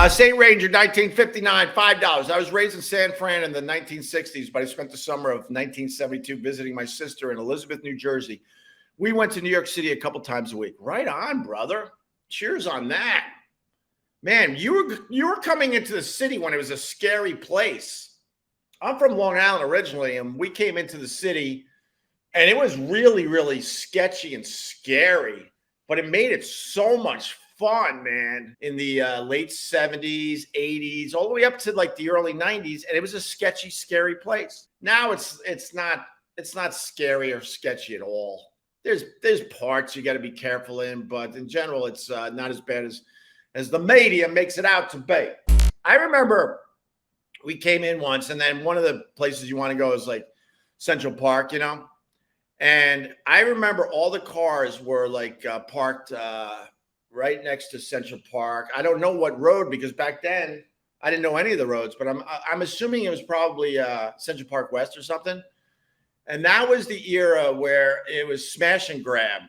St. Ranger, 1959, $5. I was raised in San Fran in the 1960s, but I spent the summer of 1972 visiting my sister in Elizabeth, New Jersey. We went to New York City a couple times a week. Right on, brother. Cheers on that. Man, you were coming into the city when it was a scary place. I'm from Long Island originally, and we came into the city, and it was really, really sketchy and scary, but it made it so much fun, man, in the late 70s, 80s, all the way up to like the early 90s, and it was a sketchy, scary place. Now it's not scary or sketchy at all. There's parts you got to be careful in, but in general, it's not as bad as the media makes it out to be. I remember we came in once, and then one of the places you want to go is like Central Park, you know? And I remember all the cars were like parked right next to Central Park. I don't know what road, because back then I didn't know any of the roads, but I'm assuming it was probably Central Park West or something. And that was the era where it was smash and grab.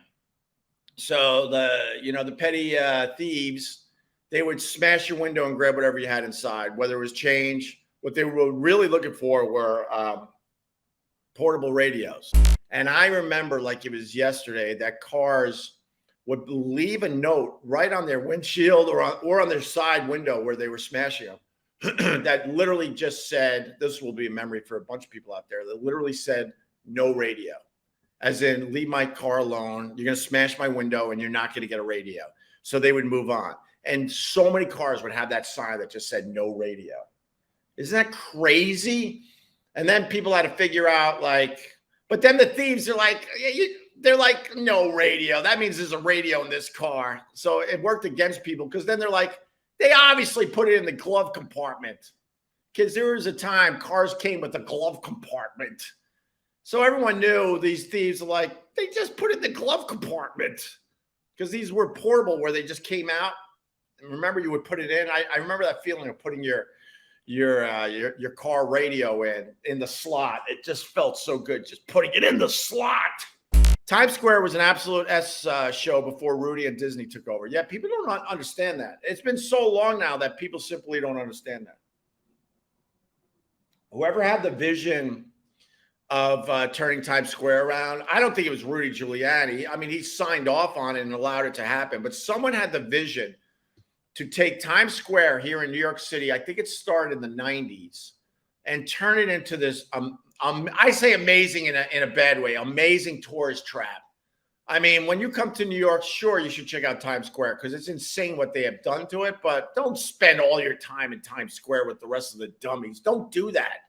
So the petty thieves, they would smash your window and grab whatever you had inside, whether it was change. What they were really looking for were portable radios. And I remember like it was yesterday that cars would leave a note right on their windshield or on their side window where they were smashing them that literally just said, this will be a memory for a bunch of people out there, that literally said, no radio. As in, leave my car alone. You're going to smash my window and you're not going to get a radio. So they would move on. And so many cars would have that sign that just said no radio. Isn't that crazy? And then people had to figure out but then the thieves are like, they're like, no radio. That means there's a radio in this car. So it worked against people, because then they're like, they obviously put it in the glove compartment. Because there was a time cars came with a glove compartment. So everyone knew these thieves are like, they just put it in the glove compartment, because these were portable where they just came out. And remember, you would put it in. I remember that feeling of putting your car radio in the slot. It just felt so good, just putting it in the slot. Times Square was an absolute show before Rudy and Disney took over. Yeah, people don't understand that. It's been so long now that people simply don't understand that. Whoever had the vision of turning Times Square around, I don't think it was Rudy Giuliani. I mean, he signed off on it and allowed it to happen, but someone had the vision to take Times Square here in New York City, I think it started in the 90s, and turn it into this, I say amazing in a bad way, amazing tourist trap. I mean, when you come to New York, sure, you should check out Times Square, because it's insane what they have done to it, but don't spend all your time in Times Square with the rest of the dummies. Don't do that.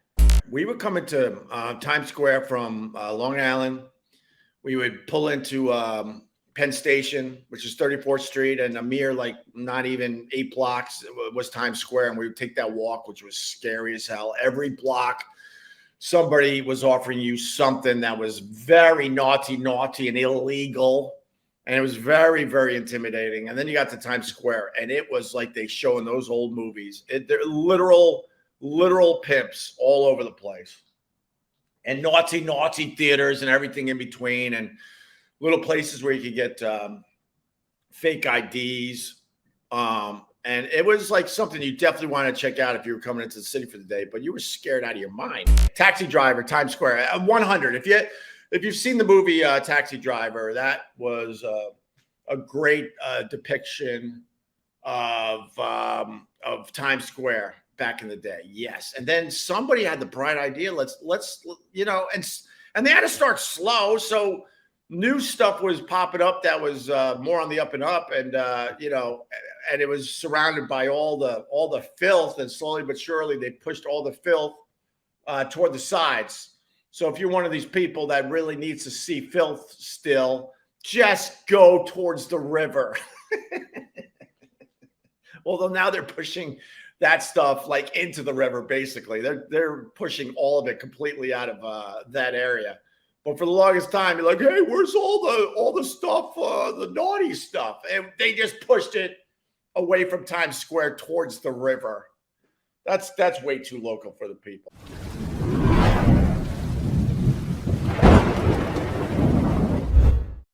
We would come into Times Square from Long Island. We would pull into Penn Station, which is 34th Street, and a mere not even 8 blocks was Times Square. And we would take that walk, which was scary as hell. Every block, somebody was offering you something that was very naughty and illegal. And it was very, very intimidating. And then you got to Times Square, and it was like they show in those old movies. They're literal pimps all over the place. And naughty theaters and everything in between, and little places where you could get fake IDs. And it was like something you definitely want to check out if you were coming into the city for the day, but you were scared out of your mind. Taxi Driver, Times Square, 100. If you've seen the movie Taxi Driver, that was a great depiction of Times Square back in the day. Yes. And then somebody had the bright idea. Let's and they had to start slow. So new stuff was popping up that was more on the up and up, and and it was surrounded by all the filth, and slowly but surely they pushed all the filth toward the sides. So if you're one of these people that really needs to see filth still, just go towards the river. Although now they're pushing that stuff into the river, basically. They're pushing all of it completely out of that area. But for the longest time, you're like, hey, where's all the stuff, the naughty stuff? And they just pushed it away from Times Square towards the river. That's way too local for the people.